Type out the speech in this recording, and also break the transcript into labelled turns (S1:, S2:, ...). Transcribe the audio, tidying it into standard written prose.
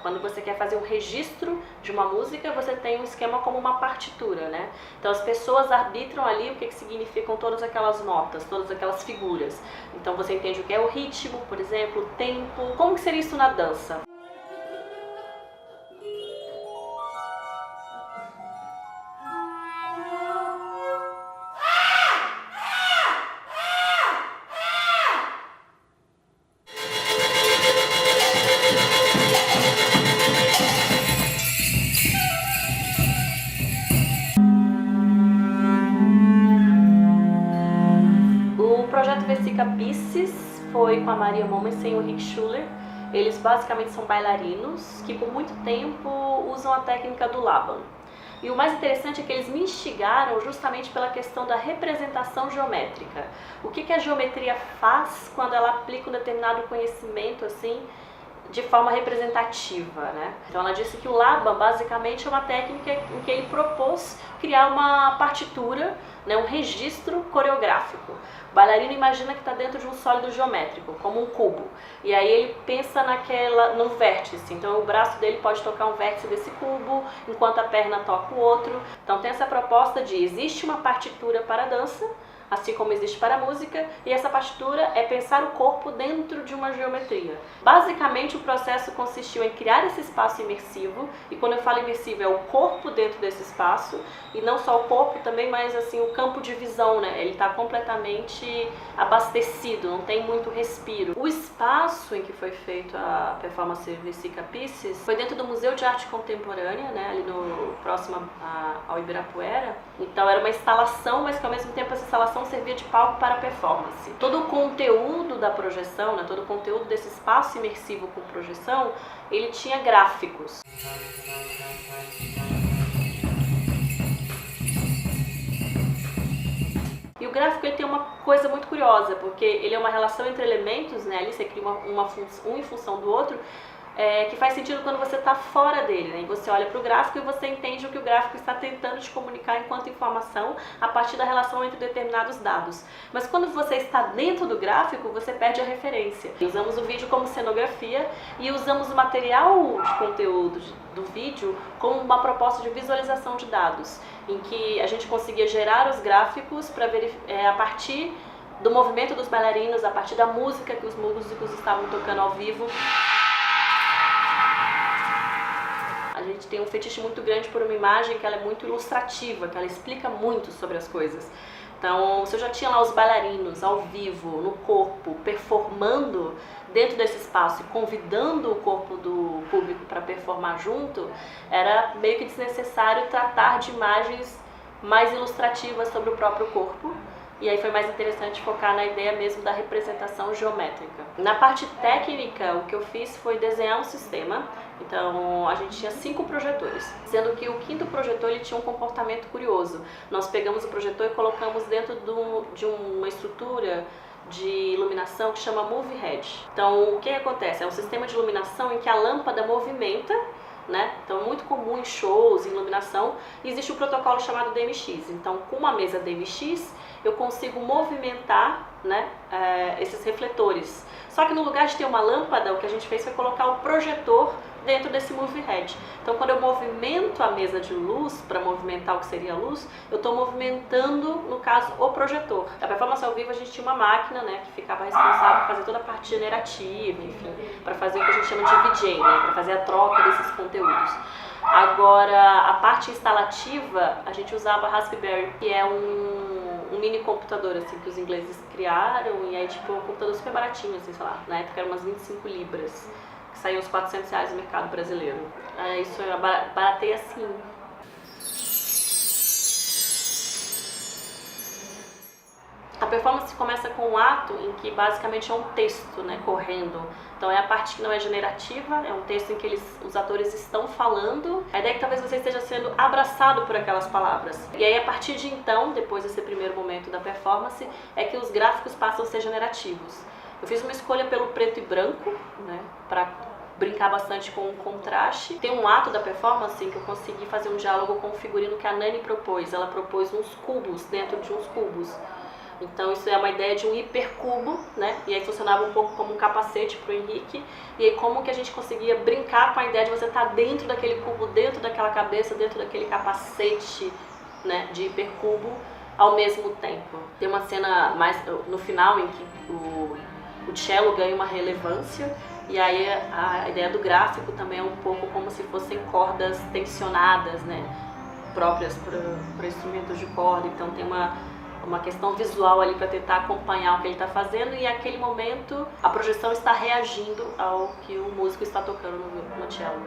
S1: Quando você quer fazer um registro de uma música, você tem um esquema como uma partitura, né? Então as pessoas arbitram ali o que significam todas aquelas notas, todas aquelas figuras. Então você entende o que é o ritmo, por exemplo, o tempo. Como que seria isso na dança? O projeto Vesica Pisces foi com a Maria Mommsen e o Rick Schuller. Eles basicamente são bailarinos que por muito tempo usam a técnica do Laban. E o mais interessante é que eles me instigaram justamente pela questão da representação geométrica. O que a geometria faz quando ela aplica um determinado conhecimento assim de forma representativa, né? Então ela disse que o Laban basicamente é uma técnica em que ele propôs criar uma partitura, né, um registro coreográfico. O bailarino imagina que está dentro de um sólido geométrico, como um cubo, e aí ele pensa no vértice. Então o braço dele pode tocar um vértice desse cubo, enquanto a perna toca o outro. Então tem essa proposta de existe uma partitura para a dança, assim como existe para a música, e essa partitura é pensar o corpo dentro de uma geometria. Basicamente o processo consistiu em criar esse espaço imersivo, e quando eu falo imersivo é o corpo dentro desse espaço, e não só o corpo também, mas assim o campo de visão, né? Ele está completamente abastecido, não tem muito respiro. O espaço em que foi feita a performance Vesica Pisces foi dentro do Museu de Arte Contemporânea, né? Ali no próximo ao Ibirapuera. Então era uma instalação, mas que ao mesmo tempo essa instalação servia de palco para a performance. Todo o conteúdo da projeção, né, todo o conteúdo desse espaço imersivo com projeção, ele tinha gráficos. E o gráfico ele tem uma coisa muito curiosa, porque ele é uma relação entre elementos, né, ali você cria um em função do outro, que faz sentido quando você está fora dele, né? E você olha para o gráfico e você entende o que o gráfico está tentando te comunicar enquanto informação a partir da relação entre determinados dados. Mas quando você está dentro do gráfico, você perde a referência. Usamos o vídeo como cenografia e usamos o material de conteúdo do vídeo como uma proposta de visualização de dados, em que a gente conseguia gerar os gráficos para a partir do movimento dos bailarinos, a partir da música que os músicos estavam tocando ao vivo. A gente tem um fetiche muito grande por uma imagem que ela é muito ilustrativa, que ela explica muito sobre as coisas. Então, se eu já tinha lá os bailarinos ao vivo, no corpo, performando dentro desse espaço e convidando o corpo do público para performar junto, era meio que desnecessário tratar de imagens mais ilustrativas sobre o próprio corpo. E aí foi mais interessante focar na ideia mesmo da representação geométrica. Na parte técnica, o que eu fiz foi desenhar um sistema. Então a gente tinha 5 projetores, sendo que o 5º projetor ele tinha um comportamento curioso. Nós pegamos o projetor e colocamos dentro de uma estrutura de iluminação que chama Move Head. Então o que acontece? É um sistema de iluminação em que a lâmpada movimenta, né? Então é muito comum em shows, em iluminação, e existe um protocolo chamado DMX. Então com uma mesa DMX eu consigo movimentar, né, esses refletores. Só que no lugar de ter uma lâmpada, o que a gente fez foi colocar o projetor dentro desse Move Head. Então quando eu movimento a mesa de luz, para movimentar o que seria a luz, eu estou movimentando, no caso, o projetor. A performance ao vivo a gente tinha uma máquina, né, que ficava responsável por fazer toda a parte generativa, enfim, para fazer o que a gente chama de VJ, né, para fazer a troca desses conteúdos. Agora, a parte instalativa, a gente usava Raspberry, que é um mini computador, assim, que os ingleses criaram, e aí, tipo, um computador super baratinho, assim, sei lá, na época era umas 25 libras, que saiu uns R$400 no mercado brasileiro. Isso eu baratei assim. A performance começa com um ato em que basicamente é um texto, né, correndo. Então é a parte que não é generativa, é um texto em que os atores estão falando. A ideia é que talvez você esteja sendo abraçado por aquelas palavras. E aí a partir de então, depois desse primeiro momento da performance, é que os gráficos passam a ser generativos. Eu fiz uma escolha pelo preto e branco, né, para brincar bastante com o contraste. Tem um ato da performance em que eu consegui fazer um diálogo com o figurino que a Nani propôs. Ela propôs uns cubos dentro de uns cubos. Então isso é uma ideia de um hipercubo, né? E aí funcionava um pouco como um capacete para o Henrique. E aí como que a gente conseguia brincar com a ideia de você estar dentro daquele cubo, dentro daquela cabeça, dentro daquele capacete, né, de hipercubo ao mesmo tempo. Tem uma cena mais no final em que o cello ganha uma relevância. E aí a ideia do gráfico também é um pouco como se fossem cordas tensionadas, né, próprias para instrumentos de corda. Então tem uma questão visual ali para tentar acompanhar o que ele está fazendo, e naquele momento a projeção está reagindo ao que o músico está tocando no cello.